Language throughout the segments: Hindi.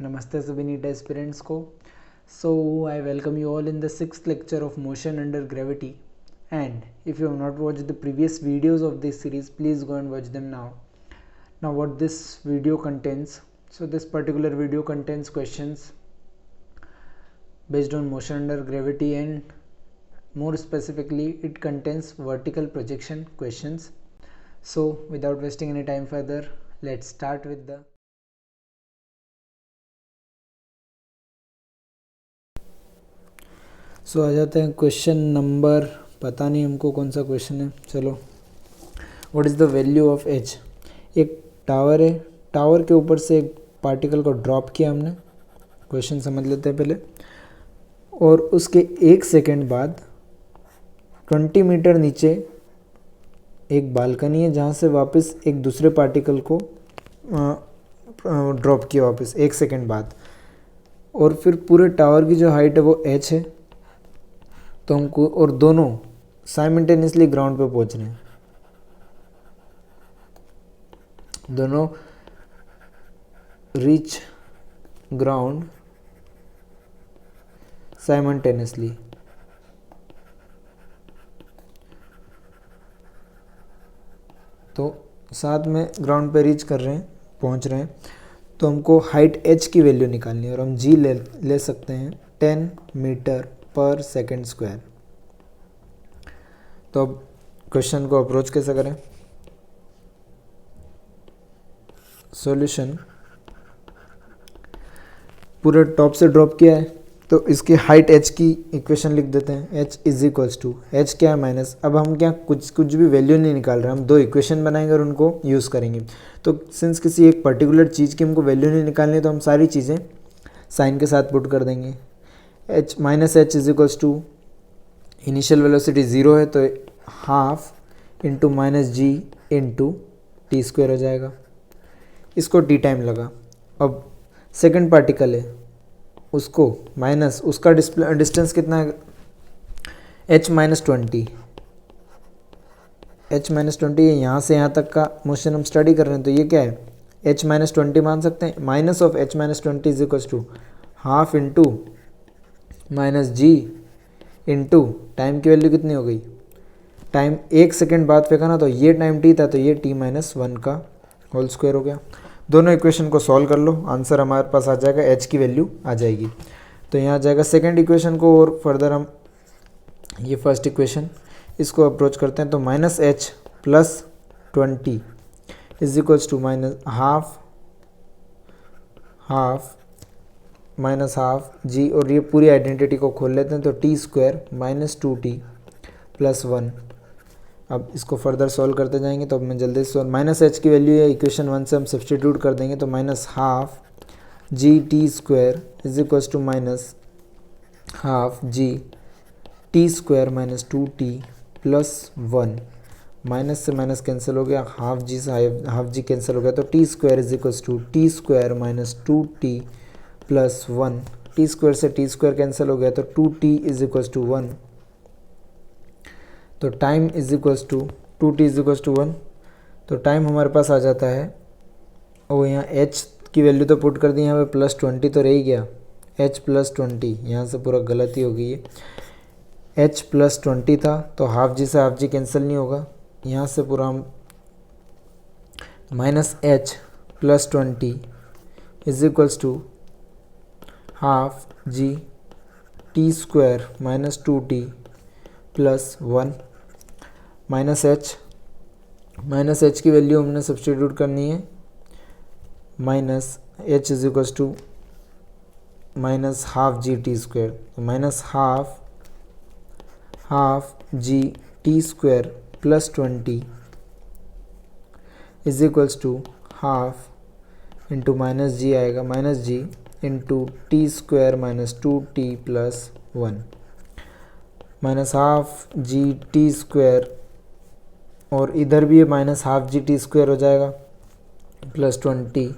नमस्ते सभी नीट एस्पिरेंट्स को. So I welcome you all in the 6th lecture of motion under gravity, and if you have not watched the previous videos of this series, please go and watch them now. Now what this video contains, so this particular video contains questions based on motion under gravity, and more specifically it contains vertical projection questions. So without wasting any time further, let's start with the सो आ जाते हैं क्वेश्चन नंबर, पता नहीं हमको कौन सा क्वेश्चन है. चलो, what is the value of H. एक टावर है, टावर के ऊपर से एक पार्टिकल को ड्रॉप किया हमने. क्वेश्चन समझ लेते हैं पहले. और उसके 1 सेकेंड बाद 20 मीटर नीचे एक बालकनी है जहाँ से वापस एक दूसरे पार्टिकल को ड्रॉप किया वापस 1 सेकेंड बाद. और फिर पूरे टावर की जो हाइट है वो एच है. तो हमको, और दोनों साइमल्टेनियसली ग्राउंड पे पहुंच रहे हैं, दोनों रीच ग्राउंड साइमल्टेनियसली. तो साथ में ग्राउंड पे रीच कर रहे हैं, पहुंच रहे हैं. तो हमको हाइट एच की वैल्यू निकालनी है और हम जी ले सकते हैं 10 मीटर पर सेकेंड स्क्वायर. तो अब क्वेश्चन को अप्रोच कैसे करें. सॉल्यूशन, पूरे टॉप से ड्रॉप किया है तो इसकी हाइट एच की इक्वेशन लिख देते हैं. H is equals to, H क्या है माइनस. अब हम क्या कुछ भी वैल्यू नहीं निकाल रहे, हम दो इक्वेशन बनाएंगे और उनको यूज़ करेंगे. तो सिंस किसी एक पर्टिकुलर चीज़ की हमको वैल्यू नहीं निकालनी है तो हम सारी चीज़ें साइन के साथ पुट कर देंगे. H minus H is equals to, initial velocity 0 है तो half into minus G into T square हो जाएगा. इसको टी टाइम लगा. अब सेकंड पार्टिकल है, उसको माइनस, उसका डिस्टेंस कितना है, h माइनस 20. h माइनस 20 है, यहाँ से यहाँ तक का मोशन हम स्टडी कर रहे हैं. तो ये क्या है, h माइनस 20 मान सकते हैं. Minus of h minus 20 is equals to half into minus G into time की वैल्यू कितनी हो गई, टाइम 1 सेकेंड बाद फेंका ना, तो ये टाइम टी था तो ये t माइनस 1 का होल स्क्वायर हो गया. दोनों इक्वेशन को सॉल्व कर लो, आंसर हमारे पास आ जाएगा, h की वैल्यू आ जाएगी. तो यहाँ आ जाएगा सेकेंड इक्वेशन को, और फर्दर हम ये फर्स्ट इक्वेशन इसको अप्रोच करते हैं. तो minus H plus 20 is equals to minus half minus half G, और ये पूरी आइडेंटिटी को खोल लेते हैं. तो T square minus 2t plus 1. अब इसको फर्दर सॉल्व करते जाएंगे. तो अब मैं जल्दी से माइनस एच की वैल्यू है, इक्वेशन 1 से हम सब्सटीट्यूट कर देंगे. तो minus half G T square is equals to minus half G T square minus 2t plus 1. Minus से माइनस कैंसिल हो गया, हाफ जी से हाफ जी कैंसिल हो गया. तो T square is equals to T square minus 2t plus 1. T square से टी स्क्वायर कैंसिल हो गया तो 2t इज इक्वल्स टू 1. तो time is equals to 2t is equals to 1. तो टाइम हमारे पास आ जाता है, और यहाँ h की वैल्यू तो पुट कर दी, यहाँ पे प्लस 20 तो रह ही गया, h प्लस 20. यहाँ से पूरा गलती हो गई है, h प्लस 20 था तो हाफ जी से हाफ जी कैंसिल नहीं होगा. यहाँ से पूरा हम minus h plus 20 is equals to half G T square minus 2t plus 1. Minus H की वैल्यू हमने सब्सटीट्यूट करनी है. Minus H is equals to minus half G T square. तो minus half G T square plus 20 is equals to half into minus G आएगा, minus G into T square minus 2t plus 1. Minus half G T square, और इधर भी ये minus half G T square हो जाएगा, plus 20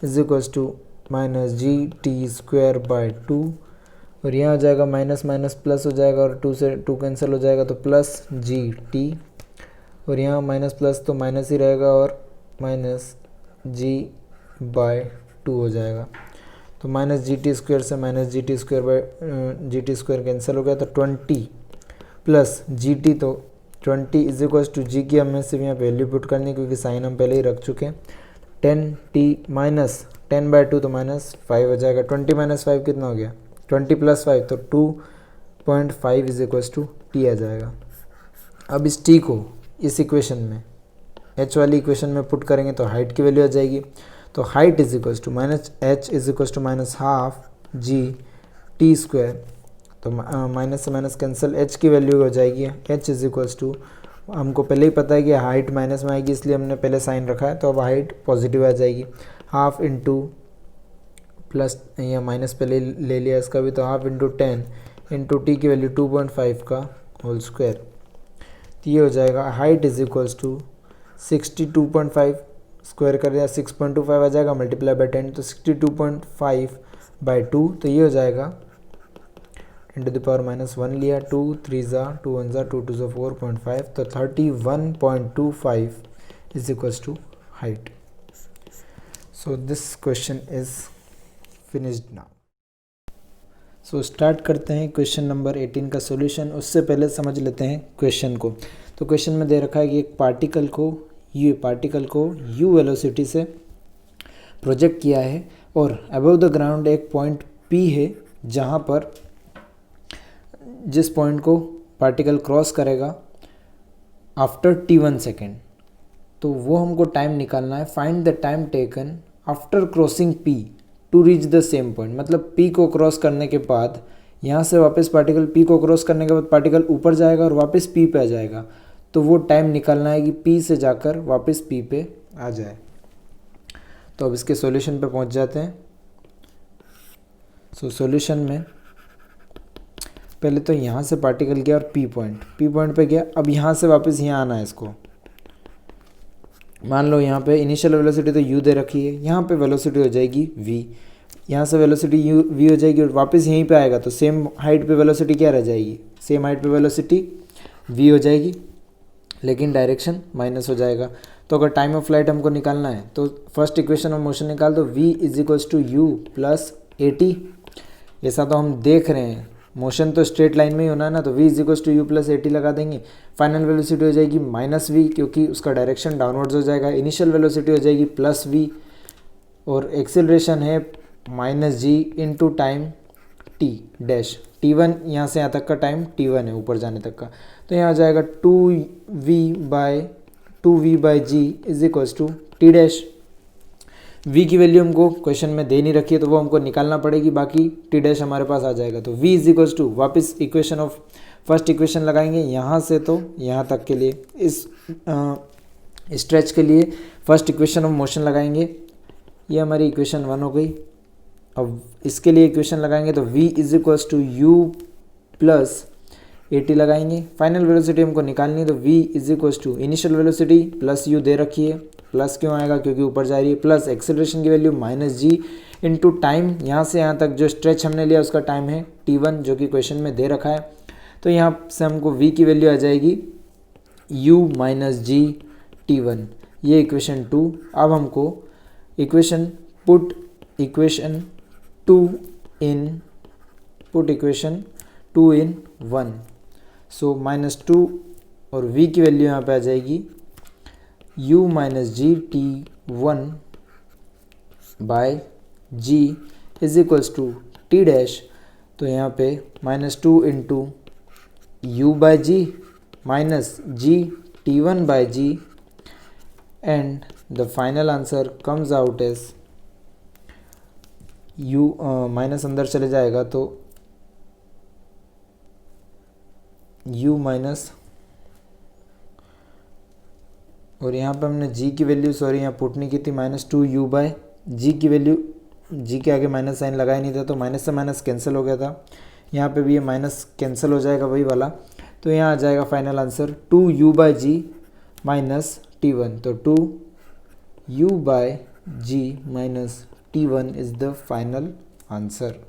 is equals to minus G T square by 2. और यहाँ आ जाएगा माइनस माइनस प्लस हो जाएगा, और 2 से 2 कैंसिल हो जाएगा तो प्लस जी टी. और यहाँ माइनस प्लस तो माइनस ही रहेगा, और माइनस जी बाय 2 हो जाएगा. तो माइनस जी टी स्क्वायर से minus G T square by ji T square cancel हो गया, तो 20 प्लस जी टी, तो 20 इज इक्वल्स टू जी की हमें सिर्फ यहाँ वैल्यू पुट करनी क्योंकि साइन हम पहले ही रख चुके हैं। 10t माइनस 10/2 तो -5 हो जाएगा। 20 - 5 कितना हो गया, 20 + 5 तो 2.5 इज इक्वल्स टू टी आ जाएगा। अब इस टी को इस इक्वेशन में एच वाली इक्वेशन में पुट करेंगे तो हाइट की वैल्यू आ जाएगी। तो height is equals to minus H is equals to -12 G T square, तो माइनस से माइनस कैंसिल, एच की वैल्यू हो जाएगी एच इज इक्वल्स टू, हमको पहले ही पता है कि हाइट माइनस में आएगी इसलिए हमने पहले साइन रखा है, तो अब हाइट पॉजिटिव आ जाएगी। हाफ इंटू प्लस या माइनस पहले ले लिया इसका भी, तो हाफ इंटू 10 इंटू टी की वैल्यू 2.5 का होल स्क्वायर, तो ये हो जाएगा height is equals to 62.5 square कर दिया 6.25 आ जाएगा, मल्टीप्लाई बाई 10 तो 62.5/2, तो ये हो जाएगा 10⁻⁻1 लिया, 2 3 ज़ा 2 1 ज़ा 2 2 ज़ा 4.5, तो 31.25 is equals to height. So this question is finished now. So start करते हैं क्वेश्चन नंबर 18 का सॉल्यूशन। उससे पहले समझ लेते हैं क्वेश्चन को। तो क्वेश्चन में दे रखा है कि एक पार्टिकल को यू वेलोसिटी से प्रोजेक्ट किया है और अबव द ग्राउंड एक पॉइंट पी है जहाँ पर जिस पॉइंट को पार्टिकल क्रॉस करेगा आफ्टर t1 सेकेंड, तो वो हमको टाइम निकालना है। Find the time taken after crossing p to reach the same point, मतलब p को क्रॉस करने के बाद यहाँ से वापस पार्टिकल p को क्रॉस करने के बाद पार्टिकल ऊपर जाएगा और वापस p पे आ जाएगा, तो वो टाइम निकालना है कि p से जाकर वापस p पे आ जाए। तो अब इसके सॉल्यूशन पे पहुँच जाते हैं। सो सॉल्यूशन में पहले तो यहाँ से पार्टिकल गया और p पॉइंट पे गया। अब यहाँ से वापस यहाँ आना है इसको। मान लो यहाँ पे इनिशियल वेलोसिटी तो u दे रखी है, यहाँ पे वेलोसिटी हो जाएगी v, यहाँ से वेलोसिटी v हो जाएगी और वापस यहीं पे आएगा तो सेम हाइट पे वेलोसिटी क्या रह जाएगी, सेम हाइट पे वेलोसिटी v हो जाएगी, लेकिन डायरेक्शन माइनस हो जाएगा। तो अगर टाइम ऑफ फ्लाइट हमको निकालना है तो फर्स्ट इक्वेशन ऑफ मोशन निकाल दो, v is equals to U plus A T. ऐसा तो हम देख रहे हैं, मोशन तो स्ट्रेट लाइन में ही होना है ना, तो v is equals to U plus A T लगा देंगे। फाइनल वेलोसिटी हो जाएगी -v क्योंकि उसका डायरेक्शन डाउनवर्ड्स हो जाएगा। इनिशियल वेलोसिटी हो जाएगी +v और एक्सेलरेशन है -g into time t dash, t1 यहाँ से यहाँ तक का टाइम t1 है ऊपर जाने तक का, तो यहाँ आ जाएगा 2v/g is equals to t dash. v की वैल्यू हमको क्वेश्चन में दे नहीं रखी है तो वो हमको निकालना पड़ेगी, बाकी t डैश हमारे पास आ जाएगा। तो v इज इक्वल्स टू वापस इक्वेशन ऑफ फर्स्ट इक्वेशन लगाएंगे यहाँ से तो यहाँ तक के लिए, इस स्ट्रेच के लिए फर्स्ट इक्वेशन ऑफ मोशन लगाएंगे, ये हमारी इक्वेशन 1 हो गई। अब इसके लिए इक्वेशन लगाएंगे तो v is equals to U plus A T लगाएंगे। फाइनल वेलोसिटी हमको निकालनी है तो v is equals to initial velocity plus u दे रखी है, प्लस क्यों आएगा क्योंकि ऊपर जा रही है, प्लस एक्सेलरेशन की वैल्यू -g इंटू टाइम, यहाँ से यहाँ तक जो स्ट्रेच हमने लिया उसका टाइम है t1 जो कि क्वेश्चन में दे रखा है। तो यहाँ से हमको v की वैल्यू आ जाएगी u - g t1, ये इक्वेशन 2। अब हमको इक्वेशन इक्वेशन 2 इन 1, सो -2 और v की वैल्यू यहाँ पे आ जाएगी u - g t1 by g is equals to t dash, तो यहाँ पे -2 into u by g minus g t1 by g and the final answer comes out as u minus अंदर चले जाएगा तो u माइनस, और यहाँ पे हमने g की वैल्यू यहाँ पुट नहीं की थी, -2u बाय g की वैल्यू, g के आगे माइनस साइन लगाया नहीं था तो माइनस से माइनस कैंसिल हो गया था। यहाँ पे भी ये माइनस कैंसिल हो जाएगा वही वाला, तो यहाँ आ जाएगा final answer 2u by g minus t1, तो 2u by g minus t1 is the final answer.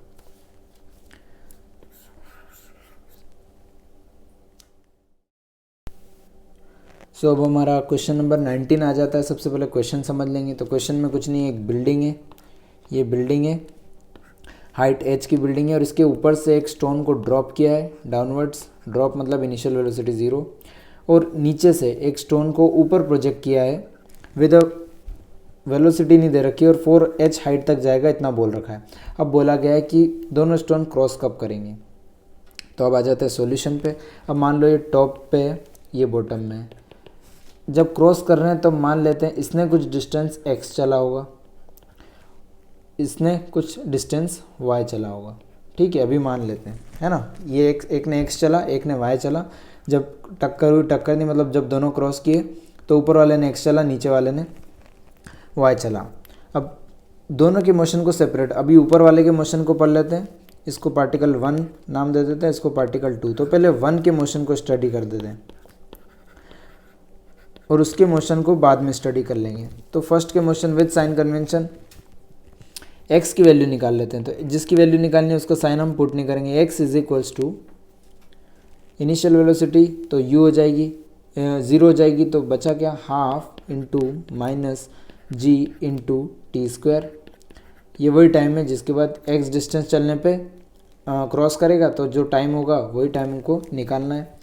So अब हमारा क्वेश्चन नंबर 19 आ जाता है। सबसे पहले क्वेश्चन समझ लेंगे। तो क्वेश्चन में कुछ नहीं है, एक बिल्डिंग है, ये बिल्डिंग है हाइट h की बिल्डिंग है और इसके ऊपर से एक स्टोन को ड्रॉप किया है डाउनवर्ड्स, ड्रॉप मतलब इनिशियल वेलोसिटी 0, और नीचे से एक स्टोन को ऊपर प्रोजेक्ट किया है विद अ वेलोसिटी नहीं दे रखी और 4h हाइट तक जाएगा इतना बोल रखा है। अब बोला गया है कि दोनों स्टोन क्रॉस कब करेंगे। तो अब आ जाते हैं सॉल्यूशन पे। अब मान लो ये टॉप पे है, ये बॉटम में है। जब क्रॉस कर रहे हैं तो मान लेते हैं इसने कुछ डिस्टेंस x चला होगा, इसने कुछ डिस्टेंस y चला होगा, ठीक है, अभी मान लेते हैं, है ना। ये एक ने x चला, एक ने y चला। जब टक्कर हुई, टक्कर नहीं मतलब जब दोनों क्रॉस किए तो ऊपर वाले ने x चला, नीचे वाले ने y चला। अब दोनों के मोशन को सेपरेट, अभी ऊपर वाले के मोशन को पढ़ लेते हैं। इसको पार्टिकल 1 नाम दे देते हैं, इसको पार्टिकल 2। तो पहले 1 के मोशन को स्टडी कर देते हैं और उसके मोशन को बाद में स्टडी कर लेंगे। तो फर्स्ट के motion with sign convention x की वैल्यू निकाल लेते हैं। तो जिसकी वैल्यू निकालनी है उसको साइन हम पुट नहीं करेंगे। x is equals to initial velocity तो u हो जाएगी 0 हो जाएगी, तो बचा क्या, half into minus g into T square. ये वही टाइम है जिसके बाद x डिस्टेंस चलने पे क्रॉस करेगा, तो जो टाइम होगा वही टाइम हमको निकालना है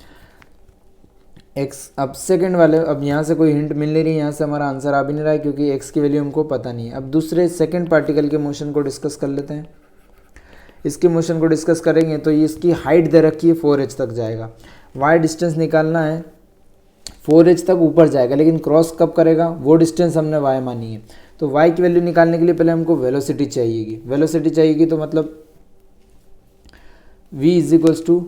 x। अब सेकंड वाले, अब यहाँ से कोई हिंट मिल नहीं रही, यहाँ से हमारा आंसर आ भी नहीं रहा है क्योंकि x की वैल्यू हमको पता नहीं है। अब दूसरे सेकंड पार्टिकल के मोशन को डिस्कस कर लेते हैं। इसके मोशन को डिस्कस करेंगे तो ये इसकी हाइट दे रखी है 4h तक जाएगा, y डिस्टेंस निकालना है 4h तक ऊपर जाएगा, लेकिन क्रॉस कब करेगा वो डिस्टेंस हमने y मानी है। तो y की वैल्यू निकालने के लिए पहले हमको वेलोसिटी चाहिएगी, तो मतलब v इज इक्वल्स टू,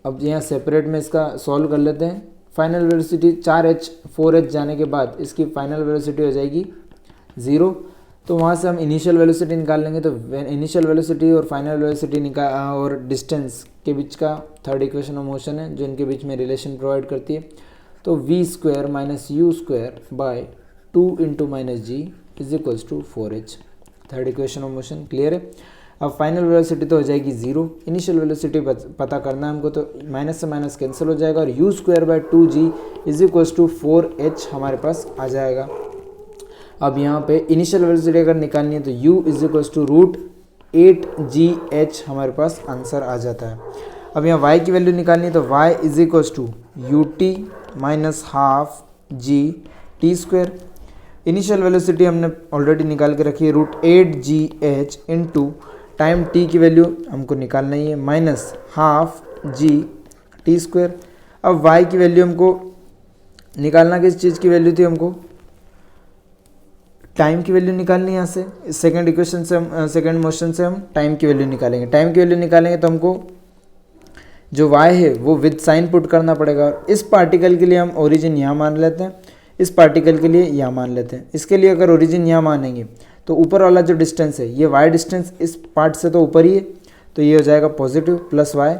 अब यहाँ सेपरेट में इसका सॉल्व कर लेते हैं। फाइनल वेलोसिटी 4h 4h जाने के बाद इसकी फाइनल वेलोसिटी हो जाएगी 0। तो वहाँ से हम इनिशियल वेलोसिटी निकाल लेंगे। तो इनिशियल वेलोसिटी और फाइनल वेलोसिटी और डिस्टेंस के बीच का थर्ड इक्वेशन ऑफ मोशन है जो इनके बीच में रिलेशन प्रोवाइड करती है। तो v square minus U square by 2 into minus G is equals to 4h, third equation of motion. Clear है। अब फाइनल वेलोसिटी तो हो जाएगी 0, इनिशियल वेलोसिटी पता करना है हमको, तो माइनस से माइनस कैंसिल हो जाएगा और u square by 2g is equals to 4h हमारे पास आ जाएगा। अब यहाँ पे इनिशियल वेलोसिटी अगर निकालनी है तो u is equals to root 8gh हमारे पास आंसर आ जाता है। अब यहाँ y की वैल्यू निकालनी है तो y is equals to ut minus half G T square. Initial velocity हमने ऑलरेडी निकाल के रखी है root 8gh into time t की वैल्यू हमको निकालना ही है minus half G T square. अब y की वैल्यू हमको निकालना, किस चीज़ की वैल्यू थी, हमको टाइम की वैल्यू निकालनी है। यहाँ से इस सेकंड इक्वेशन से हम सेकंड मोशन से हम टाइम की वैल्यू निकालेंगे। टाइम की वैल्यू निकालेंगे तो हमको जो y है वो विद साइन पुट करना पड़ेगा। और इस पार्टिकल के लिए हम ओरिजिन यहाँ मान लेते हैं, इस पार्टिकल के लिए यहाँ मान लेते हैं। इसके लिए अगर ओरिजिन यहाँ मानेंगे तो ऊपर वाला जो डिस्टेंस है ये y डिस्टेंस इस पार्ट से तो ऊपर ही है, तो ये हो जाएगा पॉजिटिव प्लस y।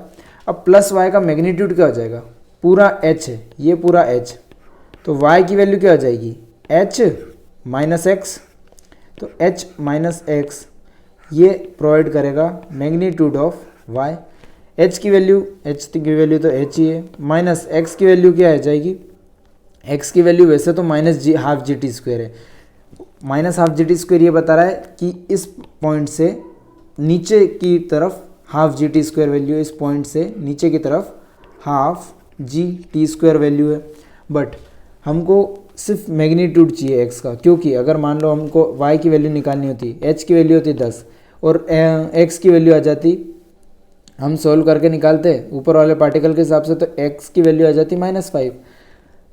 अब प्लस y का मैग्नीट्यूड क्या हो जाएगा, पूरा h है, ये पूरा h, तो y की वैल्यू क्या हो जाएगी h माइनस एक्स। तो h माइनस एक्स ये प्रोवाइड करेगा मैग्नीट्यूड ऑफ y। h की वैल्यू तो h ही है, माइनस x की वैल्यू क्या आ जाएगी, x की वैल्यू वैसे तो माइनस जी हाफ जी टी स्क्वायर है, minus half G T square ये बता रहा है कि इस पॉइंट से नीचे की तरफ half G T square value, इस पॉइंट से नीचे की तरफ half G T square value है। बट हमको सिर्फ मैग्नीट्यूड चाहिए x का, क्योंकि अगर मान लो हमको y की वैल्यू निकालनी होती, h की वैल्यू होती 10 और x की वैल्यू आ जाती, हम सोल्व करके निकालते ऊपर वाले पार्टिकल के हिसाब से, तो x की वैल्यू आ जाती -5।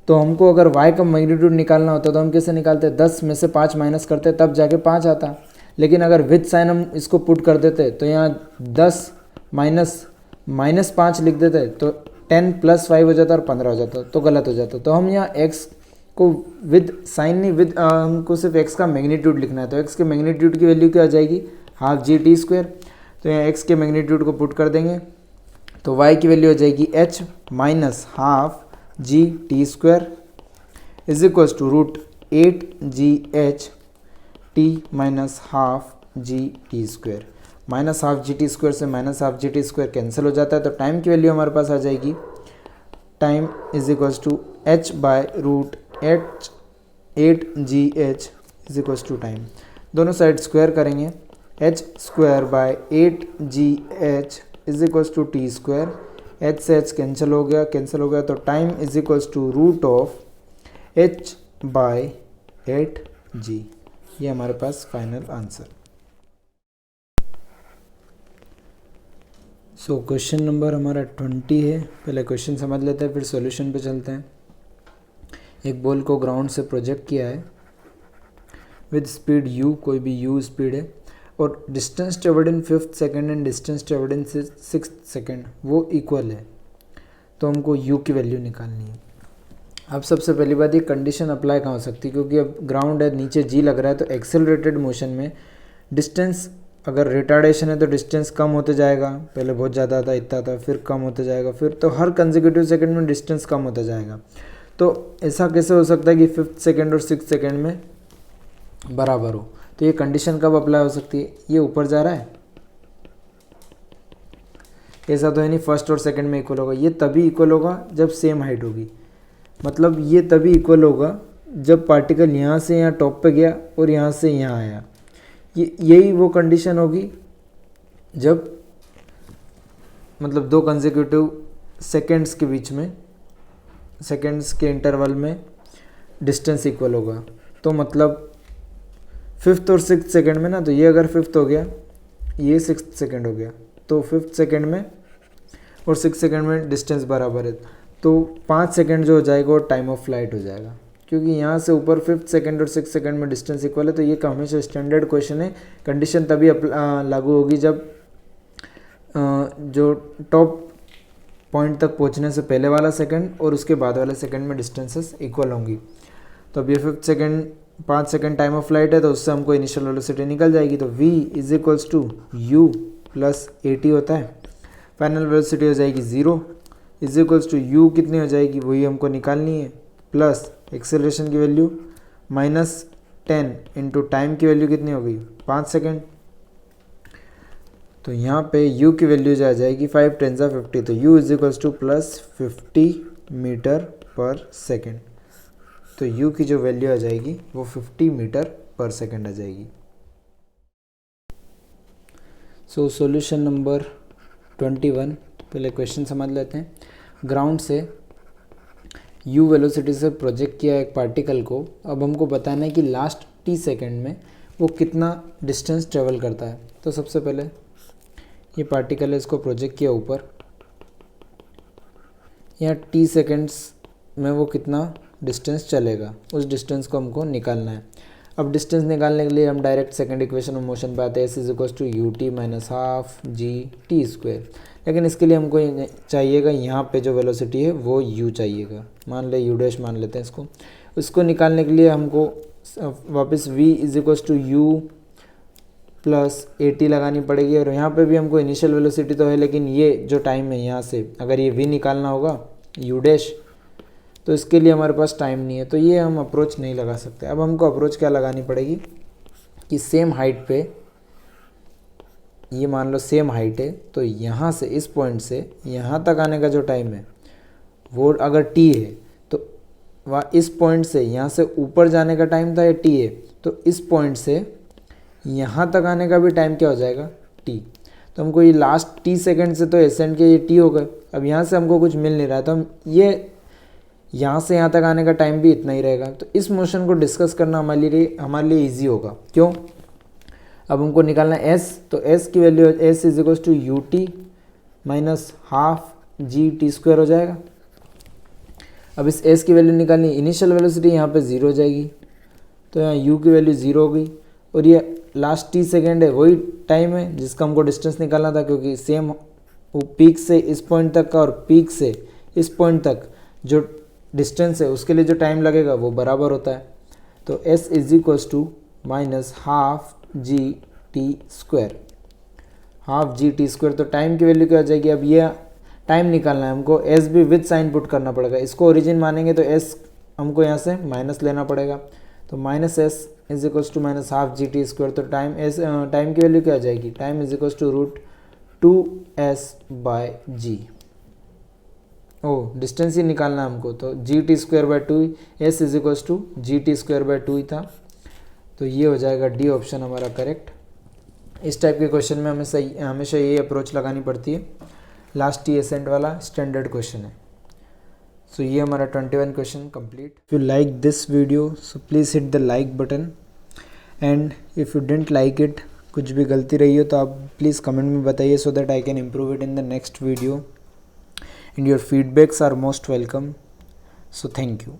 तो हमको अगर y का मैग्नीट्यूड निकालना होता तो हम कैसे निकालते, 10 में से 5 माइनस करते तब जाके 5 आता। लेकिन अगर विद साइन हम इसको पुट कर देते तो यहाँ 10 माइनस 5 लिख देते तो 10 प्लस 5 हो जाता और 15 हो जाता, तो गलत हो जाता। तो हम यहाँ x को विद साइन नहीं, विद हमको सिर्फ x का मैग्नीट्यूड लिखना है। तो x के मैग्नीट्यूड की वैल्यू क्या आ जाएगी, हाफ जी टी स्क्वायर। तो यहाँ x के मैग्नीट्यूड को पुट कर देंगे तो y की वैल्यू हो जाएगी h minus half G T square is equals to root 8gh T minus half G T square. Minus half G T square से minus half G T square cancel हो जाता है, तो टाइम की वैल्यू हमारे पास आ जाएगी, time is equals to h by root 8gh is equals to time. दोनों साइड स्क्वायर करेंगे H square by 8GH is equals to T square, H से एच कैंसिल हो गया तो time is equals to root of H by 8G। ये हमारे पास final answer. So question number हमारा 20 है। पहले क्वेश्चन समझ लेते हैं फिर सॉल्यूशन पे चलते हैं। एक बॉल को ग्राउंड से प्रोजेक्ट किया है विद स्पीड u, कोई भी u स्पीड है, और distance travelled in 5th second and distance travelled in 6th second वो इक्वल है। तो हमको u की वैल्यू निकालनी है। अब सबसे पहली बात, ये कंडीशन अप्लाई कहाँ हो सकती है, क्योंकि अब ग्राउंड है, नीचे g लग रहा है, तो एक्सेलरेटेड मोशन में डिस्टेंस, अगर रिटार्डेशन है तो डिस्टेंस कम होते जाएगा, पहले बहुत ज़्यादा था, इतना था, फिर कम होते जाएगा, फिर तो हर कंसेक्यूटिव सेकंड में डिस्टेंस कम होता जाएगा। तो ऐसा कैसे हो सकता है कि 5th सेकेंड और 6th सेकेंड में बराबर हो। तो ये कंडीशन कब अप्लाई हो सकती है, ये ऊपर जा रहा है, ऐसा तो है नहीं फर्स्ट और सेकंड में इक्वल होगा। ये तभी इक्वल होगा जब सेम हाइट होगी, मतलब ये तभी इक्वल होगा जब पार्टिकल यहाँ से यहाँ टॉप पे गया और यहाँ से यहाँ आया। यही वो कंडीशन होगी जब मतलब दो कंसेक्यूटिव सेकंड्स के बीच में, सेकंड्स के इंटरवल में डिस्टेंस इक्वल होगा। तो मतलब 5th और 6th सेकंड में ना, तो ये अगर 5th हो गया, ये 6th सेकंड हो गया, तो 5th सेकंड में और 6th सेकंड में डिस्टेंस बराबर है, तो 5 सेकंड जो हो जाएगा वो टाइम ऑफ फ्लाइट हो जाएगा, क्योंकि यहाँ से ऊपर 5th सेकंड और 6th सेकंड में डिस्टेंस इक्वल है। तो ये हमेशा स्टैंडर्ड क्वेश्चन है। कंडीशन तभी लागू होगी जब जो टॉप पॉइंट तक पहुँचने से पहले वाला सेकंड और उसके बाद वाले सेकंड में डिस्टेंसेस इक्वल होंगी। तो अब ये 5th second 5 second time of flight है, तो उससे हमको इनिशियल वेलोसिटी निकल जाएगी। तो v is equals to u plus AT होता है, फाइनल वेलोसिटी हो जाएगी 0 इज इक्वल्स टू u कितनी हो जाएगी वही हमको निकालनी है, प्लस एक्सेलरेशन की वैल्यू -10 इंटू टाइम की वैल्यू कितनी हो गई 5 सेकेंड। तो यहाँ पे u की वैल्यू जो आ जाएगी 5 × 10 = 50, तो u is equals to +50 metre पर सेकेंड। तो u की जो वैल्यू आ जाएगी वो 50 मीटर पर सेकेंड आ जाएगी। सो सॉल्यूशन नंबर 21, पहले क्वेश्चन समझ लेते हैं। ग्राउंड से u वेलोसिटी से प्रोजेक्ट किया एक पार्टिकल को, अब हमको बताना है कि लास्ट t सेकेंड में वो कितना डिस्टेंस ट्रेवल करता है। तो सबसे पहले ये पार्टिकल है, इसको प्रोजेक्ट किया ऊपर, यहाँ t सेकेंड्स में वो कितना डिस्टेंस चलेगा, उस डिस्टेंस को हमको निकालना है। अब डिस्टेंस निकालने के लिए हम direct second equation of motion पे आते हैं, s is equals to ut minus half GT square. लेकिन इसके लिए हमको चाहिएगा यहाँ पे जो वेलोसिटी है वो u चाहिएगा, मान ले u डैश मान लेते हैं इसको। उसको निकालने के लिए हमको वापस v is equals to u plus AT लगानी पड़ेगी, और यहाँ पे भी हमको इनिशियल वेलोसिटी तो है, लेकिन ये जो टाइम है यहाँ से अगर ये v निकालना होगा u डैश, तो इसके लिए हमारे पास टाइम नहीं है, तो ये हम अप्रोच नहीं लगा सकते। अब हमको अप्रोच क्या लगानी पड़ेगी कि सेम हाइट पे, ये मान लो सेम हाइट है, तो यहाँ से इस पॉइंट से यहाँ तक आने का जो टाइम है वो अगर t है, तो वह इस पॉइंट से यहाँ से ऊपर जाने का टाइम था, ये t है, तो इस पॉइंट से यहाँ तक आने का भी टाइम क्या हो जाएगा t। तो हमको ये लास्ट t सेकेंड से तो एसेंट के ये t हो गए। अब यहाँ से हमको कुछ मिल नहीं रहा है, तो हम ये यहाँ से यहाँ तक आने का टाइम भी इतना ही रहेगा। तो इस मोशन को डिस्कस करना हमारे लिए ईजी होगा। क्यों? अब हमको निकालना है s, तो s की value s is equals to ut minus half GT square हो जाएगा। अब इस s की वैल्यू निकालनी, इनिशियल वेलोसिटी यहाँ पे 0 हो जाएगी, तो यहाँ u की वैल्यू 0 हो गई, और ये लास्ट t सेकेंड है, वही टाइम है जिसका हमको डिस्टेंस निकालना था, क्योंकि सेम वो पीक से इस पॉइंट तक का और पीक से इस पॉइंट तक जो डिस्टेंस है उसके लिए जो टाइम लगेगा वो बराबर होता है। तो s is equals to minus half GT square, half GT square. तो टाइम की वैल्यू क्या हो जाएगी, अब ये टाइम निकालना है हमको, s भी विद साइन पुट करना पड़ेगा। इसको ओरिजिन मानेंगे तो s हमको यहाँ से माइनस लेना पड़ेगा, तो minus s is equals to minus half GT square. तो टाइम की वैल्यू क्या हो जाएगी, time is equals to √2s/g। Distance ही निकालना हमको, तो GT square by 2, s is equals to GT square by 2 ही था। तो ये हो जाएगा डी ऑप्शन हमारा करेक्ट। इस टाइप के क्वेश्चन में हमेशा यही अप्रोच लगानी पड़ती है, लास्ट टी एसेंट वाला स्टैंडर्ड क्वेश्चन है। सो ये हमारा 21 question complete. If you like this video so please hit the like button, and if you didn't like it, कुछ भी गलती रही हो तो आप प्लीज़ कमेंट में बताइए, so that I can improve it in the next video, and your feedbacks are most welcome. So thank you.